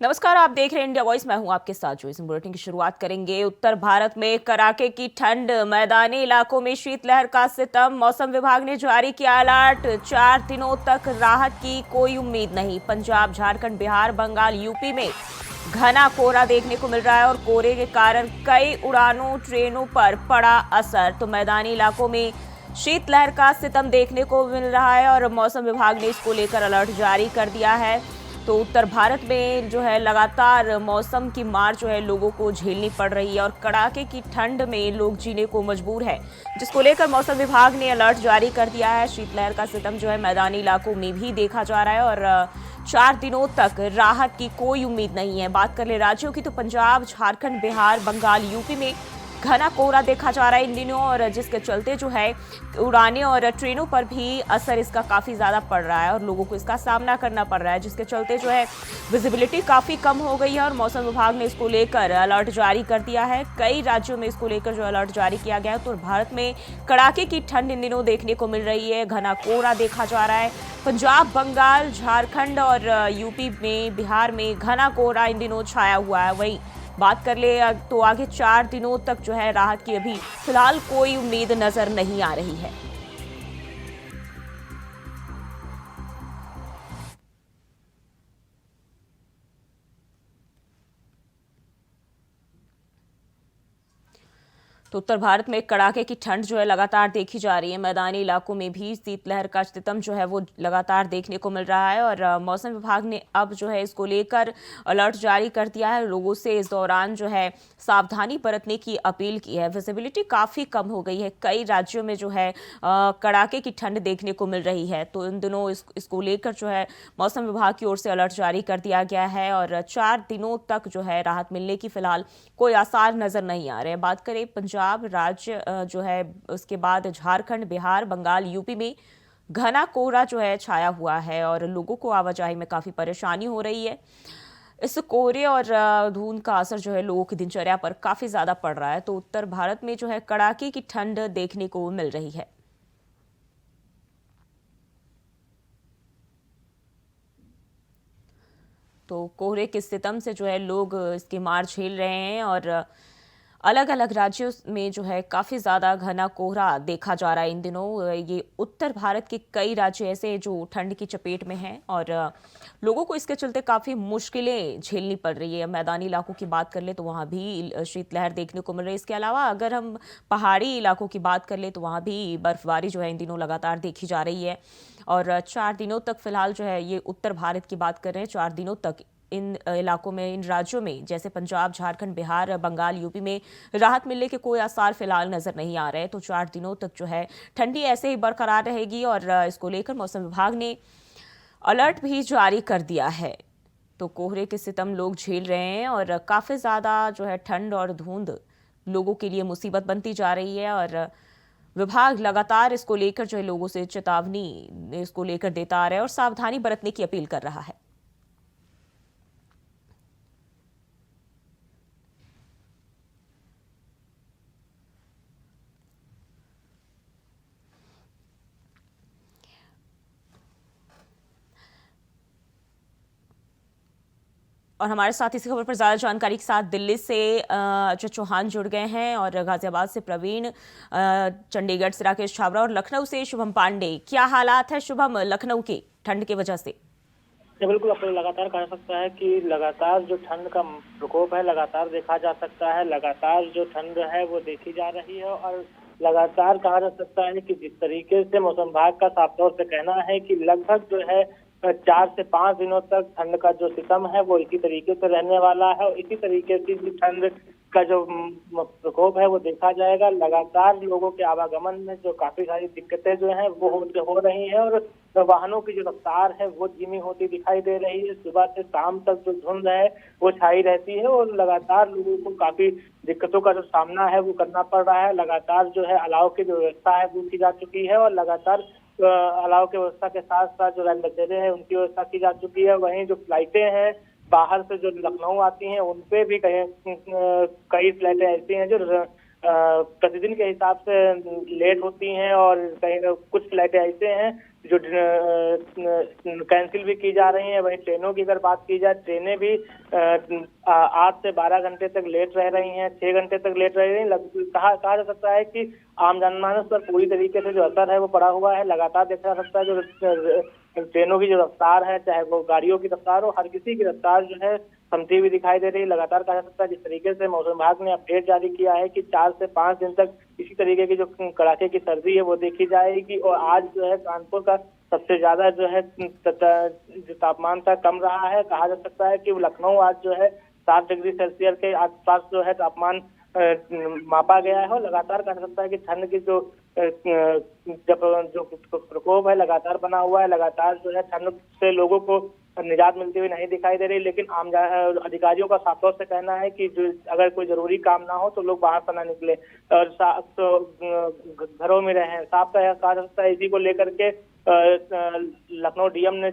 नमस्कार, आप देख रहे हैं इंडिया वॉइस। मैं हूं आपके साथ जो इस बुलेटिन की शुरुआत करेंगे। उत्तर भारत में कड़ाके की ठंड, मैदानी इलाकों में शीतलहर का सितम। मौसम विभाग ने जारी किया अलर्ट, 4 दिनों तक राहत की कोई उम्मीद नहीं। पंजाब, झारखंड, बिहार, बंगाल, यूपी में घना कोहरा देखने को मिल रहा है और कोहरे के कारण कई उड़ानों, ट्रेनों पर पड़ा असर। तो मैदानी इलाकों में शीतलहर का सितम देखने को मिल रहा है और मौसम विभाग ने इसको लेकर अलर्ट जारी कर दिया है। तो उत्तर भारत में जो है लगातार मौसम की मार जो है लोगों को झेलनी पड़ रही है और कड़ाके की ठंड में लोग जीने को मजबूर है, जिसको लेकर मौसम विभाग ने अलर्ट जारी कर दिया है। शीतलहर का सितम जो है मैदानी इलाकों में भी देखा जा रहा है और 4 दिनों तक राहत की कोई उम्मीद नहीं है। बात कर ले राज्यों की, तो पंजाब, झारखंड, बिहार, बंगाल, यूपी में घना कोहरा देखा जा रहा है इन दिनों और जिसके चलते जो है उड़ानें और ट्रेनों पर भी असर इसका काफ़ी ज़्यादा पड़ रहा है और लोगों को इसका सामना करना पड़ रहा है, जिसके चलते जो है विजिबिलिटी काफ़ी कम हो गई है और मौसम विभाग ने इसको लेकर अलर्ट जारी कर दिया है। कई राज्यों में इसको लेकर जो अलर्ट जारी किया गया है। तो भारत में कड़ाके की ठंड इन दिनों देखने को मिल रही है, घना कोहरा देखा जा रहा है। पंजाब, बंगाल, झारखंड और यूपी में, बिहार में घना कोहरा इन दिनों छाया हुआ है। वहीं बात कर ले तो आगे 4 दिनों तक जो है राहत की अभी फिलहाल कोई उम्मीद नजर नहीं आ रही है। तो उत्तर भारत में कड़ाके की ठंड जो है लगातार देखी जा रही है। मैदानी इलाकों में भी शीतलहर का सितम जो है वो लगातार देखने को मिल रहा है और मौसम विभाग ने अब जो है इसको लेकर अलर्ट जारी कर दिया है। लोगों से इस दौरान जो है सावधानी बरतने की अपील की है। विजिबिलिटी काफ़ी कम हो गई है, कई राज्यों में जो है कड़ाके की ठंड देखने को मिल रही है। तो इन दिनों इसको लेकर जो है मौसम विभाग की ओर से अलर्ट जारी कर दिया गया है और 4 दिनों तक जो है राहत मिलने की फिलहाल कोई आसार नजर नहीं आ रहे हैं। बात करें पंजाब राज्य जो है, उसके बाद झारखंड, बिहार, बंगाल, यूपी में घना कोहरा जो है छाया हुआ है और लोगों को आवाजाही में काफी परेशानी हो रही है। इस कोहरे और धुंध का असर जो है लोगों की दिनचर्या पर काफी ज्यादा पड़ रहा है। तो उत्तर भारत में जो है कड़ाके की ठंड देखने को मिल रही है। तो कोहरे के सितम से जो है लोग इसकी मार झेल रहे हैं और अलग अलग राज्यों में जो है काफ़ी ज़्यादा घना कोहरा देखा जा रहा है इन दिनों। ये उत्तर भारत के कई राज्य ऐसे हैं जो ठंड की चपेट में हैं और लोगों को इसके चलते काफ़ी मुश्किलें झेलनी पड़ रही है। मैदानी इलाकों की बात कर ले तो वहाँ भी शीतलहर देखने को मिल रही है। इसके अलावा अगर हम पहाड़ी इलाकों की बात कर ले तो वहाँ भी बर्फबारी जो है इन दिनों लगातार देखी जा रही है और 4 दिनों तक फिलहाल जो है, ये उत्तर भारत की बात कर रहे हैं, 4 दिनों तक इन इलाकों में, इन राज्यों में जैसे पंजाब, झारखंड, बिहार, बंगाल, यूपी में राहत मिलने के कोई आसार फिलहाल नजर नहीं आ रहे। तो 4 दिनों तक जो है ठंडी ऐसे ही बरकरार रहेगी और इसको लेकर मौसम विभाग ने अलर्ट भी जारी कर दिया है। तो कोहरे के सितम लोग झेल रहे हैं और काफ़ी ज़्यादा जो है ठंड और धुंध लोगों के लिए मुसीबत बनती जा रही है और विभाग लगातार इसको लेकर जो है लोगों से चेतावनी इसको लेकर देता आ रहा है और सावधानी बरतने की अपील कर रहा है। और हमारे साथ इसी खबर पर ज्यादा जानकारी के साथ दिल्ली से अजय चौहान जुड़ गए हैं और गाजियाबाद से प्रवीण, चंडीगढ़ से राकेश छाबरा और लखनऊ से शुभम पांडे। क्या हालात है शुभम लखनऊ के ठंड की वजह से? जी बिल्कुल, अपने लगातार कहा जा सकता है कि लगातार जो ठंड का प्रकोप है लगातार देखा जा सकता है। लगातार जो ठंड है वो देखी जा रही है और लगातार कहा जा सकता है कि जिस तरीके से मौसम विभाग का साफ तौर से कहना है कि लगभग जो है 4 से 5 दिनों तक ठंड का जो सितम है वो इसी तरीके से रहने वाला है और इसी तरीके से जो ठंड का जो प्रकोप है वो देखा जाएगा। लगातार लोगों के आवागमन में जो काफी सारी दिक्कतें जो हैं वो हो रही हैं और वाहनों की जो रफ्तार है वो धीमी होती दिखाई दे रही है। सुबह से शाम तक जो धुंध है वो छाई रहती है और लगातार लोगों को काफी दिक्कतों का जो सामना है वो करना पड़ रहा है। लगातार जो है अलाव की जो व्यवस्था है वो की जा चुकी है और लगातार अलाव की व्यवस्था के साथ साथ जो रेल बसेरे हैं उनकी व्यवस्था की जा चुकी है। वहीं जो फ्लाइटें हैं बाहर से जो लखनऊ आती हैं उन पे भी कई फ्लाइटें ऐसी हैं जो प्रतिदिन के हिसाब से लेट होती हैं और कहीं कुछ फ्लाइटें ऐसे हैं जो कैंसिल भी की जा रही हैं। वहीं ट्रेनों की अगर बात की जाए, ट्रेनें भी 8 से 12 घंटे तक लेट रह रही हैं, 6 घंटे तक लेट रह रही हैं। कहा जा सकता है कि आम जनमानस पर पूरी तरीके से जो असर है वो पड़ा हुआ है। लगातार देखा जा सकता है जो ट्रेनों की जो रफ्तार है, चाहे वो गाड़ियों की रफ्तार हो, हर किसी की रफ्तार जो है थमती हुई दिखाई दे रही है। लगातार कहा जा सकता है जिस तरीके से मौसम विभाग ने अपडेट जारी किया है कि 4 से 5 दिन तक इसी तरीके की जो कड़ाके की सर्दी है वो देखी जाएगी। और आज जो है कानपुर का सबसे ज्यादा जो है जो तापमान था कम रहा है। कहा जा सकता है कि लखनऊ आज जो है 7 डिग्री सेल्सियस के आसपास जो है तापमान मापा गया है। और लगातार कहा जा सकता है कि ठंड की जो प्रकोप है लगातार बना हुआ है। लगातार जो है ठंड से लोगों को निजात मिलती हुई नहीं दिखाई दे रही। लेकिन आम अधिकारियों का साफ तौर से कहना है कि जो अगर कोई जरूरी काम ना हो तो लोग बाहर से ना निकले और तो घरों में रहें। साफ कहा जा सकता है इसी को लेकर के लखनऊ डीएम ने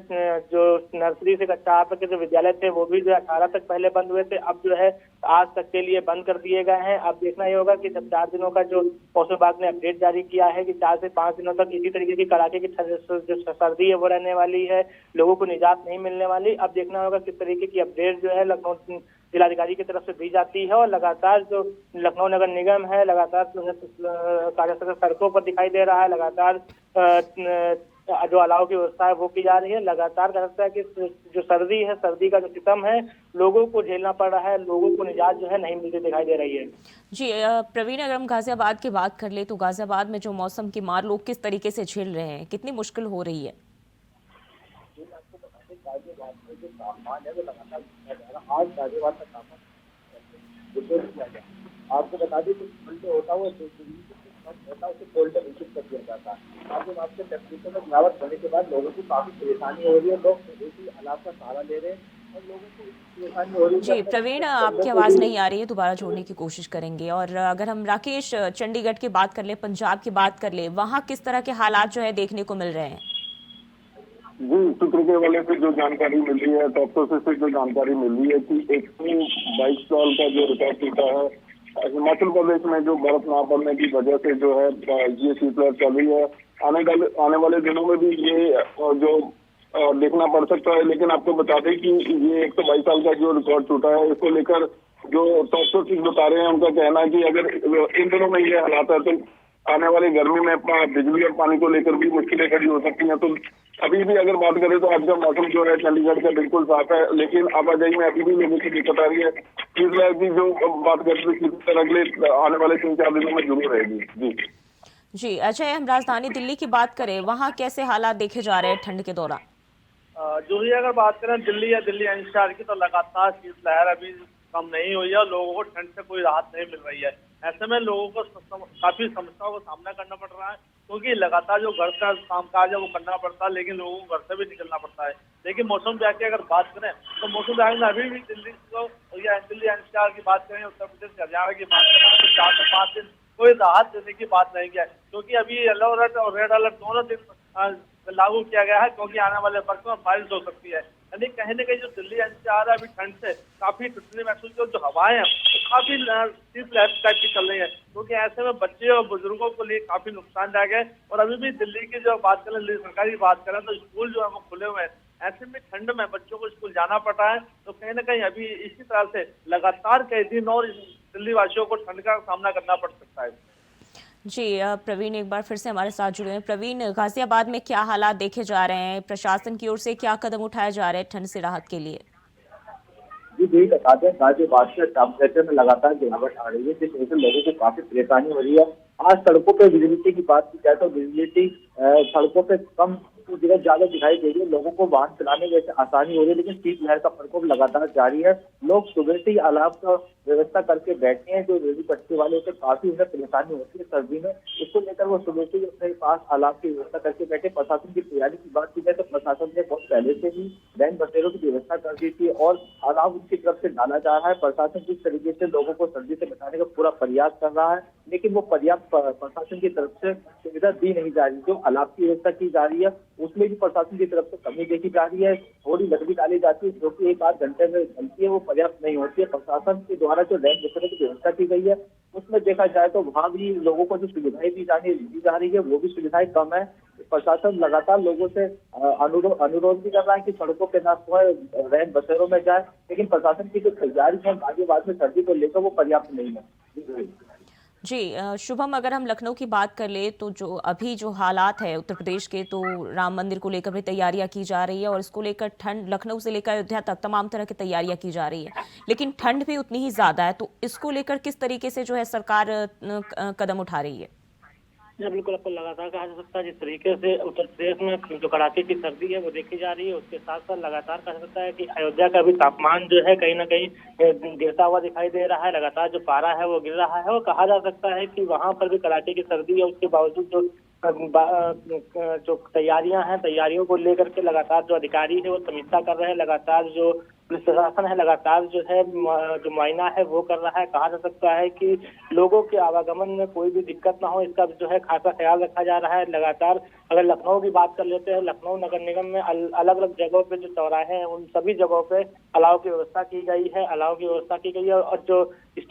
जो नर्सरी से कक्षा 8 तक के जो विद्यालय थे वो भी जो 18 तक पहले बंद हुए थे, अब जो है आज तक के लिए बंद कर दिए गए हैं। अब देखना ये होगा कि जब 4 दिनों का जो मौसम विभाग ने अपडेट जारी किया है कि 4 से 5 दिनों तक इसी तरीके की कड़ाके की जो सर्दी है वो रहने वाली है, लोगों को निजात नहीं मिलने वाली। अब देखना होगा किस तरीके की अपडेट जो है लखनऊ जिलाधिकारी की तरफ से दी जाती है। और लगातार जो लखनऊ नगर निगम है लगातार जो है सड़कों पर दिखाई दे रहा है। लगातार जो अलाव की व्यवस्था है वो की जा रही है। लगातार कह सकता है कि जो सर्दी है, सर्दी का जो सितम है लोगों को झेलना पड़ रहा है, लोगों को निजात जो है नहीं मिलती दिखाई दे रही है। जी प्रवीण, अगर हम गाजियाबाद की बात कर ले तो गाजियाबाद में जो मौसम की मार लोग किस तरीके से झेल रहे हैं, कितनी मुश्किल हो रही है? आज गाजियाबाद का तापमान आपको बता दें तो होता हुआ होता उसे कोल्ड घोषित कर दिया जाता है। आपके टेम्परेचर में गिरावट होने के बाद लोगों को काफी परेशानी हो रही है। लोग इसी अलाव का सहारा ले रहे हैं और लोगों को परेशानी हो रही है। जी प्रवीण, आपकी आवाज़ नहीं आ रही है, दोबारा जोड़ने की कोशिश करेंगे। और अगर हम राकेश चंडीगढ़ की बात कर ले, पंजाब की बात कर ले, वहाँ किस तरह के हालात जो है देखने को मिल रहे हैं? जी, सूत्रों के हवाले से जो जानकारी मिल रही है, डॉक्टर से जो जानकारी मिल रही है कि 122 साल का जो रिकॉर्ड टूटा है हिमाचल प्रदेश में जो बर्फ ना पड़ने की वजह से जो है ये शीतलहर चल रही है। आने वाले दिनों में भी ये जो देखना पड़ सकता है। लेकिन आपको बता दें कि ये 122 साल का जो रिकॉर्ड टूटा है इसको लेकर जो डॉक्टर बता रहे हैं उनका कहना है कि अगर इन दिनों में ये हालात है तो आने वाली गर्मी में बिजली और पानी को लेकर भी मुश्किलें खड़ी हो सकती हैं। तो अभी भी अगर बात करें तो आज का मौसम जो है चंडीगढ़ का बिल्कुल साफ है, लेकिन आवाजाही में अभी भी लोगों की दिक्कत आ रही है। शीतलहर की जो बात करते हैं शीतलहर अगले आने वाले 3-4 दिनों में जरूर रहेगी। जी अजय, हम राजधानी दिल्ली की बात करें, वहाँ कैसे हालात देखे जा रहे हैं ठंड के दौरान? जो ही अगर बात करें दिल्ली या दिल्ली एनसीआर की, तो लगातार शीतलहर अभी कम नहीं हुई है और लोगों को ठंड से कोई राहत नहीं मिल रही है। ऐसे में लोगों को काफी समस्याओं का सामना करना पड़ रहा है, क्योंकि लगातार जो घर का कामकाज है वो करना पड़ता है, लेकिन लोगों को घर से भी निकलना पड़ता है। लेकिन मौसम विभाग की अगर बात करें तो मौसम विभाग ने अभी भी दिल्ली को या दिल्ली एनसीआर की बात करें, उत्तर प्रदेश हरियाणा की बात करें तो 4 से 5 दिन कोई राहत देने की बात नहीं किया है, क्योंकि अभी येलो अलर्ट और रेड अलर्ट दोनों दिन लागू किया गया है, क्योंकि आने वाले वक्त में बारिश हो सकती है। यानी कहीं न कहीं जो दिल्ली एनसीआर है अभी ठंड से काफी टुटने महसूस की, जो हवाएं हैं काफी शीतलहर टाइप की चल रही है, क्योंकि ऐसे में बच्चे और बुजुर्गों के लिए काफी नुकसानदायक है। और अभी भी दिल्ली की जो बात करें, सरकारी बात करें तो स्कूल जो है वो खुले हुए हैं। ऐसे में ठंड में बच्चों को स्कूल जाना पड़ रहा है, तो कहीं न कहीं अभी इसी तरह से लगातार कई दिन और दिल्ली वासियों को ठंड का सामना करना पड़ सकता है। जी प्रवीण एक बार फिर से हमारे साथ जुड़े हैं। प्रवीण, गाजियाबाद में क्या हालात देखे जा रहे हैं, प्रशासन की ओर से क्या कदम उठाए जा रहे हैं ठंड से राहत के लिए? जी बता दें गाजियाबाद के टेम्परेचर में लगातार गिरावट आ रही है, जिस वजह से लोगों को काफी परेशानी हो रही है। आज सड़कों पर विजिबिलिटी की बात की जाए तो विजिबिलिटी सड़कों पे कम जगह ज्यादा दिखाई दे रही है, लोगों को वाहन चलाने में जैसे आसानी हो रही है, लेकिन शीतलहर का प्रकोप लगातार जारी है। लोग सुबह से ही अलाव का व्यवस्था करके बैठे हैं, जो रेली पट्टी वाले होते काफी उन्हें परेशानी होती है सर्दी में, इसको लेकर वो सुबह से ही अपने पास अलाव की व्यवस्था करके बैठे। प्रशासन की तैयारी की बात की जाए तो प्रशासन ने बहुत पहले से ही बैन बसेरों की व्यवस्था कर दी थी और अलाव उनकी तरफ से डाला जा रहा है। प्रशासन जिस तरीके से लोगों को सर्दी से बचाने का पूरा प्रयास कर रहा है, लेकिन वो पर्याप्त प्रशासन की तरफ से सुविधा दी नहीं जा रही। जो अलाव की व्यवस्था की जा रही है उसमें भी प्रशासन की तरफ से कमी देखी जा रही है। थोड़ी लकड़ी डाली जाती है जो कि 1-8 घंटे में चलती है, वो पर्याप्त नहीं होती है। प्रशासन के द्वारा जो रैन बसेरों की व्यवस्था की गई है उसमें देखा जाए तो वहाँ भी लोगों को जो सुविधाएं दी जा रही है वो भी सुविधाएं कम है। प्रशासन लगातार लोगों से अनुरोध भी कर रहा है कि सड़कों पे ना सोए, रैन बसेरों में जाए, लेकिन प्रशासन की जो तैयारी है गाजियाबाद में सर्दी को लेकर वो पर्याप्त नहीं है। जी शुभम, अगर हम लखनऊ की बात कर ले तो जो हालात है उत्तर प्रदेश के, तो राम मंदिर को लेकर भी तैयारियां की जा रही है और इसको लेकर ठंड, लखनऊ से लेकर अयोध्या तक तमाम तरह की तैयारियां की जा रही है, लेकिन ठंड भी उतनी ही ज्यादा है। तो इसको लेकर किस तरीके से जो है सरकार कदम उठा रही है? जी बिल्कुल, आपको लगातार कहा जा सकता है जिस तरीके से उत्तर प्रदेश में जो कड़ाके की सर्दी है वो देखी जा रही है, उसके साथ साथ लगातार कहा जा सकता है कि अयोध्या का भी तापमान जो है कहीं ना कहीं गिरता हुआ दिखाई दे रहा है। लगातार जो पारा है वो गिर रहा है और कहा जा सकता है कि वहां पर भी कड़ाके की सर्दी है, उसके बावजूद जो तैयारियां हैं, तैयारियों को लेकर के लगातार जो अधिकारी है वो समीक्षा कर रहे हैं। लगातार जो पुलिस प्रशासन है लगातार जो है जो मुआयना है वो कर रहा है। कहा जा सकता है कि लोगों के आवागमन में कोई भी दिक्कत ना हो, इसका जो है खासा ख्याल रखा जा रहा है। लगातार अगर लखनऊ की बात कर लेते हैं, लखनऊ नगर निगम में अलग अलग जगहों पे जो चौराहे हैं उन सभी जगहों पे अलाव की व्यवस्था की गई है, और जो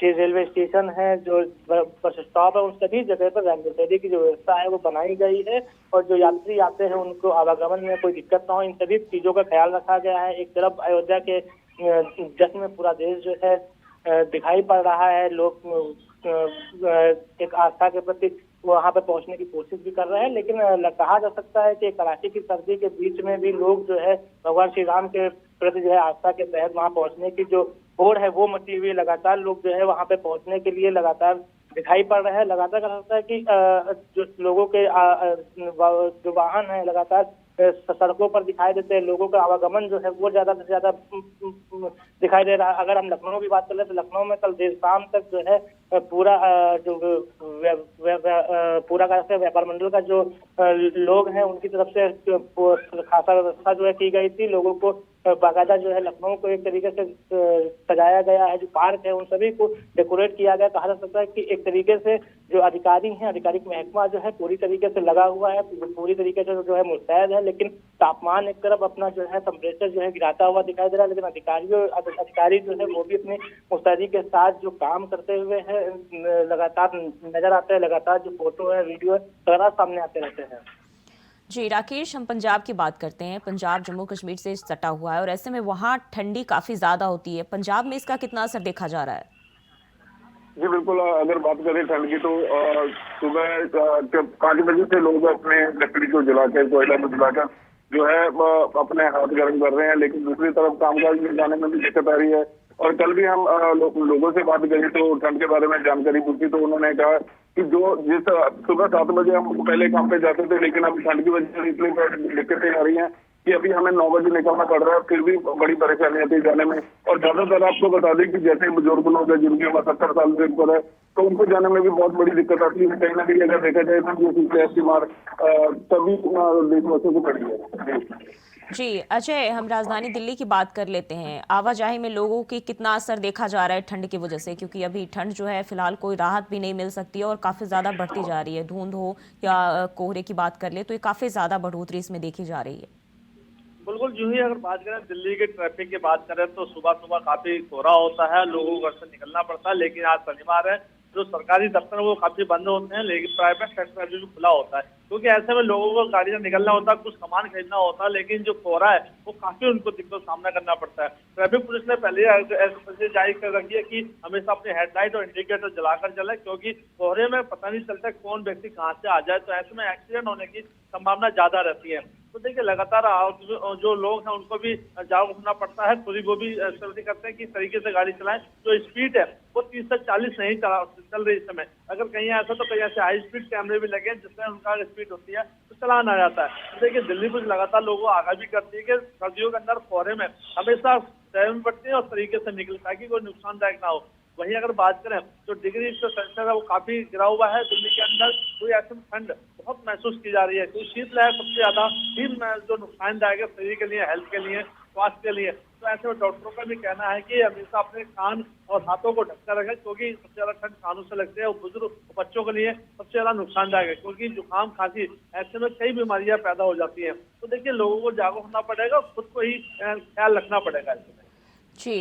रेलवे स्टेशन है, जो बस स्टॉप है, उन सभी जगह पर रैन बसेरे की जो व्यवस्था है वो बनाई गई है और जो यात्री आते हैं उनको आवागमन में कोई दिक्कत ना हो, इन सभी चीजों का ख्याल रखा गया है। एक तरफ अयोध्या के जश्न में पूरा देश जो है दिखाई पड़ रहा है, लोग एक आस्था के प्रति वहां पे पहुंचने की कोशिश भी कर रहे हैं, लेकिन कहा जा सकता है कि कड़ाके की सर्दी के बीच में भी लोग जो है भगवान श्री राम के प्रति जो है आस्था के तहत वहां पहुंचने की जो होड़ है वो मची हुई है। लगातार लोग जो है वहां पे पहुंचने के लिए लगातार दिखाई पड़ रहे हैं। लगातार कहा जाता है कि जो लोगों के जो वाहन है लगातार सड़कों पर दिखाई देते हैं, लोगों का आवागमन जो है वो ज्यादा से ज्यादा दिखाई दे रहा है। अगर हम लखनऊ की बात करें तो लखनऊ में कल देर शाम तक जो है पूरा जो पूरा व्यापार मंडल का जो लोग हैं उनकी तरफ से खासा व्यवस्था जो है की गई थी। लोगों को बाकायदा जो है लखनऊ को एक तरीके से सजाया गया है, जो पार्क है उन सभी को डेकोरेट किया गया। कहा जा सकता है कि एक तरीके से जो अधिकारी हैं, आधिकारिक महकमा जो है पूरी तरीके से लगा हुआ है, पूरी तरीके से जो है मुस्तैद है, लेकिन तापमान एक तरफ अपना जो है टेम्परेचर जो है गिराता हुआ दिखाई दे रहा है, लेकिन अधिकारी जो है वो भी अपनी मुस्तैदी के साथ जो काम करते हुए है लगातार नजर आते हैं। लगातार जो फोटो है, वीडियो है, लगातार सामने आते रहते हैं। जी राकेश, हम पंजाब की बात करते हैं। पंजाब जम्मू कश्मीर से सटा हुआ है और ऐसे में वहाँ ठंडी काफी ज्यादा होती है। पंजाब में इसका कितना असर देखा जा रहा है? जी बिल्कुल, अगर बात करें ठंड की तो सुबह 5 बजे से लोग अपने लकड़ी को जलाकर, कोयला को जलाकर जो है अपने हाथ गर्म कर रहे हैं, लेकिन दूसरी तरफ कामकाज में जाने में भी दिक्कत आ रही है। और कल भी हम लोगों से बात करी तो ठंड के बारे में जानकारी पूछी तो उन्होंने कहा कि जिस सुबह 7 बजे हम पहले काम पे जाते थे, लेकिन अब ठंड की वजह से इतनी दिक्कतें आ रही हैं कि अभी हमें 9 बजे निकलना पड़ रहा है, फिर भी बड़ी परेशानी आती है जाने में। और ज्यादातर आपको बता दें कि जैसे बुजुर्ग लोग हैं जिनकी उम्र 70 साल से ऊपर है, तो उनको जाने में भी बहुत बड़ी दिक्कत आती है। कहीं ना कहीं अगर देखा जाए तो ये बीमार सभी देशवासियों को पड़ी है। जी अजय, हम राजधानी दिल्ली की बात कर लेते हैं। आवाजाही में लोगों की कितना असर देखा जा रहा है ठंड की वजह से, क्योंकि अभी ठंड जो है फिलहाल कोई राहत भी नहीं मिल सकती है और काफी ज्यादा बढ़ती जा रही है। धुंध हो या कोहरे की बात कर ले तो ये काफी ज्यादा बढ़ोतरी इसमें देखी जा रही है। बिल्कुल, जो ही अगर बात करें दिल्ली के ट्रैफिक की बात करें तो सुबह सुबह काफी कोहरा होता है, लोगों को घर से निकलना पड़ता है। लेकिन आज शनिवार है, जो सरकारी दफ्तर वो काफी बंद होते हैं, लेकिन प्राइवेट सेक्टर अभी भी खुला होता है, क्योंकि ऐसे में लोगों को गाड़ी से निकलना होता है, कुछ सामान खरीदना होता है, लेकिन जो कोहरा है वो काफी उनको दिक्कत का सामना करना पड़ता है। ट्रैफिक पुलिस ने पहले ऐसे जारी कर रखी है कि हमेशा अपने हेडलाइट और इंडिकेटर जलाकर चले, क्योंकि कोहरे में पता नहीं चलता कौन व्यक्ति कहाँ से आ जाए, तो ऐसे में एक्सीडेंट होने की संभावना ज्यादा रहती है। तो देखिए लगातार जो लोग हैं उनको भी जागरूक होना पड़ता है, खुद ही वो भी सर्दी करते हैं कि तरीके से गाड़ी चलाएं। जो स्पीड है वो 30 से 40 नहीं चल रही इस समय। अगर कहीं ऐसा तो कहीं ऐसे हाई स्पीड कैमरे भी लगे जिसमें उनका स्पीड होती है तो चलान आ जाता है। तो देखिए दिल्ली पुलिस लगातार लोगों को आगाह भी करती है कि सर्दियों के अंदर कोहरे में हमेशा संयम बरतें है और तरीके से निकले ताकि कोई नुकसानदायक ना हो। वहीं अगर बात करें तो डिग्री जो सेंसर है वो काफी गिरा हुआ है दिल्ली के अंदर। कोई ऐसे ठंड बहुत महसूस की जा रही है, क्योंकि शीतलहर सबसे ज्यादा ही जो नुकसानदायक है शरीर के लिए, हेल्थ के लिए, स्वास्थ्य के लिए। तो ऐसे में डॉक्टरों का भी कहना है कि हमेशा अपने कान और हाथों को ढककर रखें, क्योंकि सबसे ज्यादा ठंड कानों से लगते हैं और बुजुर्ग बच्चों के लिए सबसे ज्यादा नुकसानदायक है, क्योंकि जुकाम खांसी ऐसे में कई बीमारियां पैदा हो जाती हैं। तो देखिए लोगों को जागरूक होना पड़ेगा, खुद को ही ख्याल रखना पड़ेगा। जी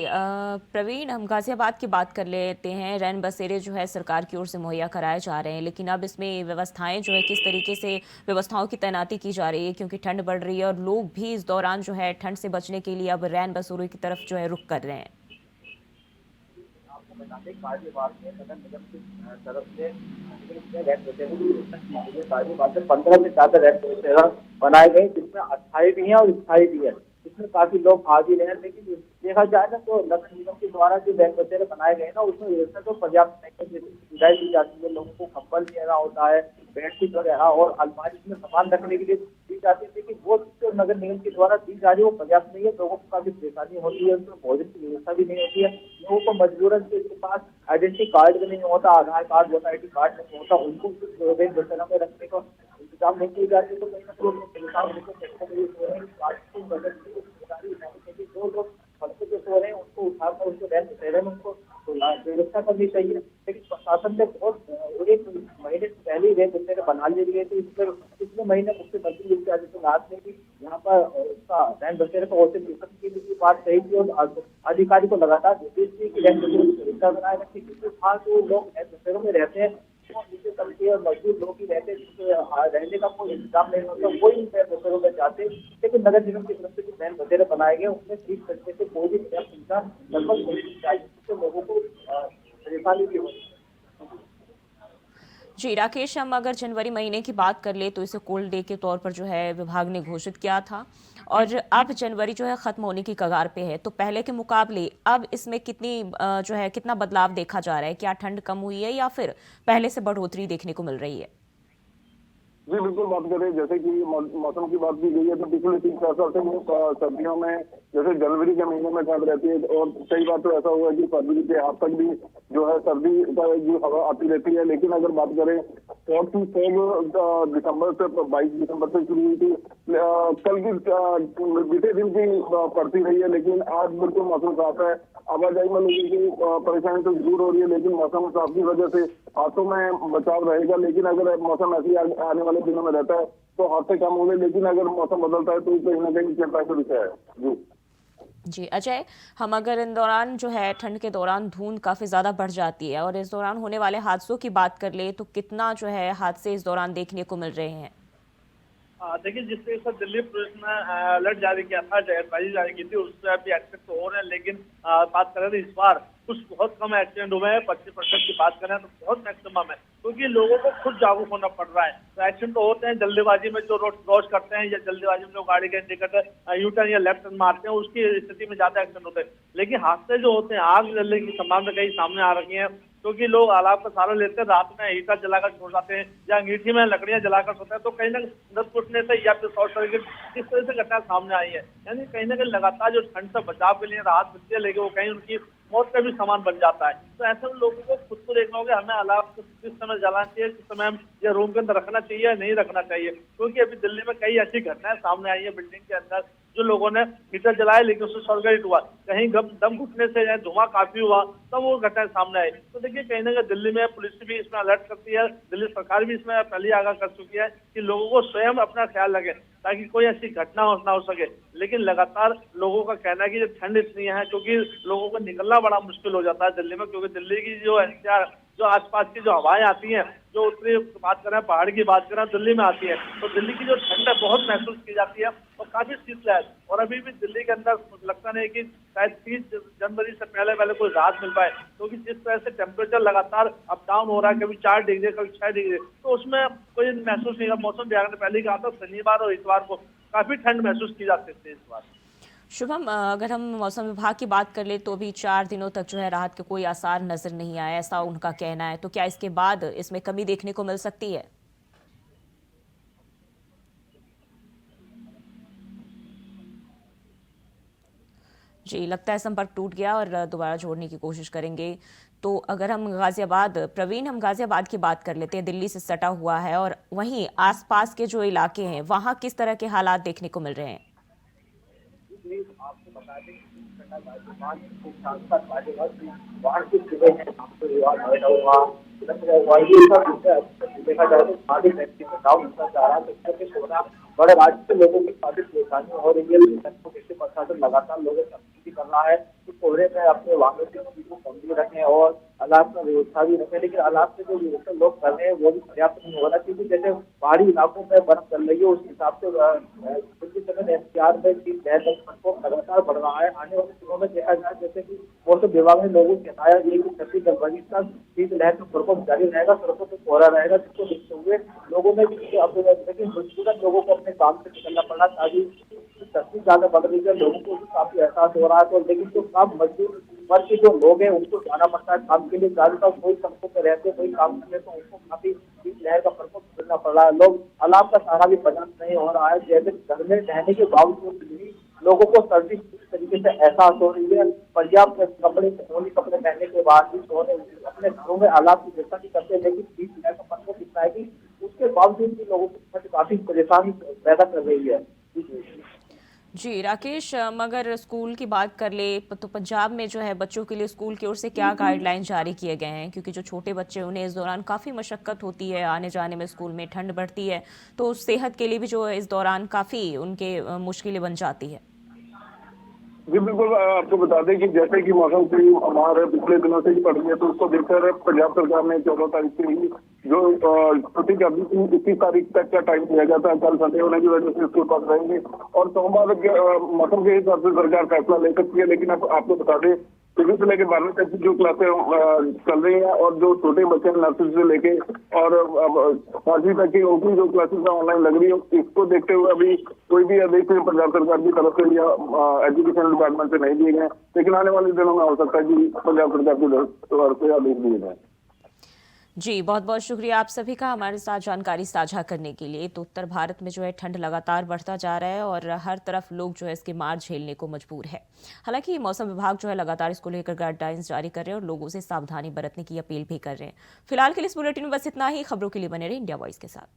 प्रवीण, हम गाजियाबाद की बात कर लेते हैं। रैन बसेरे जो है सरकार की ओर से मुहैया कराए जा रहे हैं, लेकिन अब इसमें व्यवस्थाएं जो है किस तरीके से व्यवस्थाओं की तैनाती की जा रही है, क्योंकि ठंड बढ़ रही है और लोग भी इस दौरान जो है ठंड से बचने के लिए अब रैन बसेरों की तरफ जो है रुख कर रहे हैं। आपको बता दें गाजियाबाद में नगर निगम की तरफ से रेड बसेरों की व्यवस्था की गई है। गाजियाबाद में 15 से ज्यादा रेड बसेरा बनाए गए, जिसमें अस्थायी भी है और स्थायी भी है। इसमें काफी लोग आ भी रहे हैं, लेकिन देखा जाए ना तो नगर निगम के द्वारा जो रेड बसेरे बनाए गए ना, उसमें व्यवस्था तो पर्याप्त नहीं है। जैसे सुविधाएं दी जाती है, लोगों को कंबल देना होता है, बेडशीट वगैरह और अलमारी में सामान रखने के लिए दी जाती है, लेकिन वो जो नगर निगम के द्वारा दी जा रही है वो पर्याप्त नहीं है। लोगों को काफी परेशानी होती है, उनमें भोजन की व्यवस्था भी नहीं होती है। लोगों को मजबूरन के पास आइडेंटिटी कार्ड भी नहीं होता, आधार कार्ड वोटर ID कार्ड नहीं होता, उनको रेड बसेरा में रखने का इंतजाम नहीं किए जाते, तो कहीं ना कहीं लोग परेशान होकर जो लोग सड़कों पे सो रहे हैं उनको उठाकर उनको रेड बसेरे में उनको व्यवस्था करनी चाहिए। लेकिन प्रशासन ने बहुत एक महीने से पहले ही रेड बसेरे बना लिए थे। पिछले महीने मुख्यमंत्री योगी आदित्यनाथ ने भी यहाँ पर उसका रैन बसेरे का औचक की बात कही थी और अधिकारी को लगातार निर्देश दिए कि रैन बसेरे की व्यवस्था बनाए रखी, क्योंकि वहाँ जो लोग रैन बसेरों में रहते हैं वो नीचे तबके और मजदूर लोग ही रहते हैं, जिससे रहने का कोई इंतजाम नहीं होता, वही रैन बसेरों में जाते। लेकिन नगर निगम की तरफ से जो रैन बसेरे बनाए गए उनमें ठीक तरीके से कोई भी इंतजाम लगभग नहीं चाहिए, जिससे लोगों को परेशानी भी होती है। जी राकेश, हम अगर जनवरी महीने की बात कर ले तो इसे कोल्ड डे के तौर पर जो है विभाग ने घोषित किया था, और अब जनवरी जो है खत्म होने की कगार पे है, तो पहले के मुकाबले अब इसमें कितनी जो है कितना बदलाव देखा जा रहा है? क्या ठंड कम हुई है या फिर पहले से बढ़ोतरी देखने को मिल रही है? जी बिल्कुल, बात करें जैसे कि मौसम की बात की गई है तो पिछले 3-4 साल से सर्दियों में जैसे जनवरी के महीने में ठंड रहती है, और कई बार तो ऐसा हुआ है कि फरवरी के हाथ तक भी जो है सर्दी का जो हवा आती रहती है। लेकिन अगर बात करें फॉग दिसंबर से 22 दिसंबर से शुरू हुई थी, कल की बीते दिन की पड़ती रही है, लेकिन आज बिल्कुल मौसम साफ है। आवाजाही में लोगों की परेशानी तो दूर हो रही है, लेकिन मौसम साफ की वजह से हाथों में बचाव रहेगा। लेकिन अगर मौसम ऐसे आने वाले दिनों में रहता है तो हादसे कम होंगे, लेकिन अगर मौसम बदलता है तो कहीं ना कहीं चिंता का विषय है। जी अजय, हम अगर इन दौरान जो है ठंड के दौरान धुंध काफ़ी ज़्यादा बढ़ जाती है और इस दौरान होने वाले हादसों की बात कर ले तो कितना जो है हादसे इस दौरान देखने को मिल रहे हैं? देखिए, जिस तरीके से दिल्ली पुलिस ने अलर्ट जारी किया था, एडवाइजरी जारी की थी, उससे अभी एक्सीडेंट तो हो रहे हैं, लेकिन बात करें तो इस बार कुछ बहुत कम एक्सीडेंट हुए हैं। 25% की बात करें तो बहुत मैक्सिमम है, क्योंकि लोगों को खुद जागरूक होना पड़ रहा है। तो एक्सीडेंट तो होते हैं जल्दीबाजी में, जो रोड क्रॉस करते हैं या जल्दीबाजी में जो गाड़ी के इंडिकेटर यू टर्न या लेफ्ट टर्न मारते हैं, उसकी स्थिति में ज्यादा एक्सीडेंट होते हैं। लेकिन हादसे जो होते हैं, आग जलने की संभावना कई सामने आ रही है, क्योंकि लोग अलाव का सहारा लेते हैं, रात में हीटर जलाकर छोड़ जाते हैं या अंगीठी में लकड़ियां जलाकर सोते हैं, तो कहीं ना कहीं फूटने से या फिर शॉर्ट सर्किट इस तरह से घटना सामने आई है। यानी कहीं ना कहीं लगातार जो ठंड से बचाव के लिए राहत मिलती है, लेकिन वो कहीं उनकी मौत का भी सामान बन जाता है। तो ऐसे में लोगों को खुद को देखना होगा, हमें अलाव किस समय जलाना चाहिए, किस समय हम ये रूम के अंदर रखना चाहिए या नहीं रखना चाहिए, क्योंकि अभी दिल्ली में कई ऐसी घटनाएं सामने आई है बिल्डिंग के अंदर, जो लोगों ने हीटर जलाया लेकिन उससे शॉर्ट सर्किट हुआ, कहीं दम घुटने से या धुआं काफी हुआ, तब वो घटनाएं सामने आई। तो देखिए, कहीं ना कहीं दिल्ली में पुलिस भी इसमें अलर्ट करती है, दिल्ली सरकार भी इसमें पहले आगाह कर चुकी है कि लोगों को स्वयं अपना ख्याल रखें ताकि कोई ऐसी घटना ना हो सके। लेकिन लगातार लोगों का कहना है कि ठंड इसलिए है क्योंकि लोगों को निकलना बड़ा मुश्किल हो जाता है दिल्ली में, क्योंकि दिल्ली की जो एनसीआर जो आसपास की जो हवाएं आती हैं, जो उत्तरी बात करें, पहाड़ की बात करें, दिल्ली में आती है, तो दिल्ली की जो ठंड है बहुत महसूस की जाती है और काफी शीतलहर। और अभी भी दिल्ली के अंदर लगता नहीं कि शायद 30 जनवरी से पहले कोई राहत मिल पाए, क्योंकि जिस तरह से टेम्परेचर लगातार अप डाउन हो रहा है, कभी 4 डिग्री कभी 6 डिग्री, तो उसमें कोई महसूस नहीं होगा। मौसम विभाग ने पहले ही कहा था शनिवार और इतवार को काफी ठंड महसूस की जा सकती है इस बार। शुभम, अगर हम मौसम विभाग की बात कर ले तो अभी 4 दिनों तक जो है राहत के कोई आसार नजर नहीं आए, ऐसा उनका कहना है। तो क्या इसके बाद इसमें कमी देखने को मिल सकती है? जी, लगता है संपर्क टूट गया और दोबारा जोड़ने की कोशिश करेंगे। तो अगर हम गाजियाबाद, प्रवीण, हम गाजियाबाद की बात कर लेते हैं, दिल्ली से सटा हुआ है और वहीं आसपास के जो इलाके हैं वहां किस तरह के हालात देखने को मिल रहे हैं? आपको बता दें कि साथ-साथ बाढ़ की चीजें हैं, आपको देखा जाए तो सारी व्यक्ति में गाँव होता जा रहा है, तो बड़े राज्य से लोगों की काफी परेशानी हो रही है। प्रशासन लगातार लोगों विनती कर रहा है कि कोहरे में अपने वाहनों की स्पीड को कम भी रखें और अलार्म का व्यवस्था भी रखें। लेकिन अलार्म से जो व्यवस्था लोग कर रहे हैं वो भी पर्याप्त नहीं हो रहा, क्योंकि जैसे पहाड़ी इलाकों में बर्फ चल रही है उस हिसाब से दिल्ली समेत एनसीआर में शीतलहर का प्रकोप लगातार बढ़ रहा है। आने वाले दिनों में देखा जाए, जैसे कि मौसम विभाग ने लोगों को बताया है कि 26 जनवरी तक शीतलहर का प्रकोप जारी रहेगा, सड़कों पर कोहरा रहेगा, जिसको देखते हुए लोगों में भी अब लेकिन मजबूरन लोगों को अपने काम से निकलना पड़ा। ताकि सर्दी ज्यादा बढ़ रही है, लोगों को भी काफी एहसास हो रहा है। तो लेकिन जो काम मजदूर वर्ग के जो लोग हैं उनको जाना पड़ता है काम के लिए, ज्यादातर कोई सड़कों पर रहते कोई काम करते, तो उनको काफी शीतलहर का प्रकोप झेलना पड़ रहा है। लोग अलार्म का सहारा भी बर्दाश्त नहीं हो रहा है। जैसे घर में रहने के बावजूद भी लोगों को सर्दी पूरी तरीके से एहसास हो रही है। पर्याप्त कपड़े कपड़े पहनने के बाद भी सोने अपने घरों में अलार्म की व्यवस्था नहीं करते, लेकिन शीतलहर का प्रकोप इतना है कि उसके बावजूद भी लोगों को काफी परेशानी पैदा कर रही है। जी राकेश, मगर स्कूल की बात कर ले तो पंजाब में जो है बच्चों के लिए स्कूल की ओर से क्या गाइडलाइन जारी किए गए हैं, क्योंकि जो छोटे बच्चे उन्हें इस दौरान काफ़ी मशक्क़त होती है आने जाने में, स्कूल में ठंड बढ़ती है, तो सेहत के लिए भी जो है इस दौरान काफ़ी उनके मुश्किलें बन जाती है। जी बिल्कुल, आपको बता दें कि जैसे कि मौसम की हमारे पिछले दिनों से ही पड़ रही है, तो उसको देखकर पंजाब सरकार ने 14 तारीख से ही जो छुट्टी कर दी थी, 21 तारीख तक का टाइम दिया गया था। कल संडे होने की वजह से स्कूल बंद रहेंगे और सोमवार मौसम के हिसाब से सरकार फैसला ले सकती है। लेकिन अब आपको बता दें, शुरू से लेकर 12वीं तक की जो क्लासें चल रही हैं और जो छोटे बच्चे नर्सरी से लेके और 5वीं तक की उनकी जो क्लासेस ऑनलाइन लग रही है, इसको देखते हुए अभी कोई भी आदेश पंजाब सरकार की तरफ से या एजुकेशन डिपार्टमेंट से नहीं दिए गए, लेकिन आने वाले दिनों में हो सकता है कि पंजाब सरकार की तरफ से आदेश दिए जाए। जी बहुत बहुत शुक्रिया आप सभी का हमारे साथ जानकारी साझा करने के लिए। तो उत्तर भारत में जो है ठंड लगातार बढ़ता जा रहा है और हर तरफ लोग जो है इसकी मार झेलने को मजबूर है। हालांकि मौसम विभाग जो है लगातार इसको लेकर गाइडलाइंस जारी कर रहे हैं और लोगों से सावधानी बरतने की अपील भी कर रहे हैं। फिलहाल के लिए इस बुलेटिन में बस इतना ही। खबरों के लिए बने रहे इंडिया वॉइस के साथ।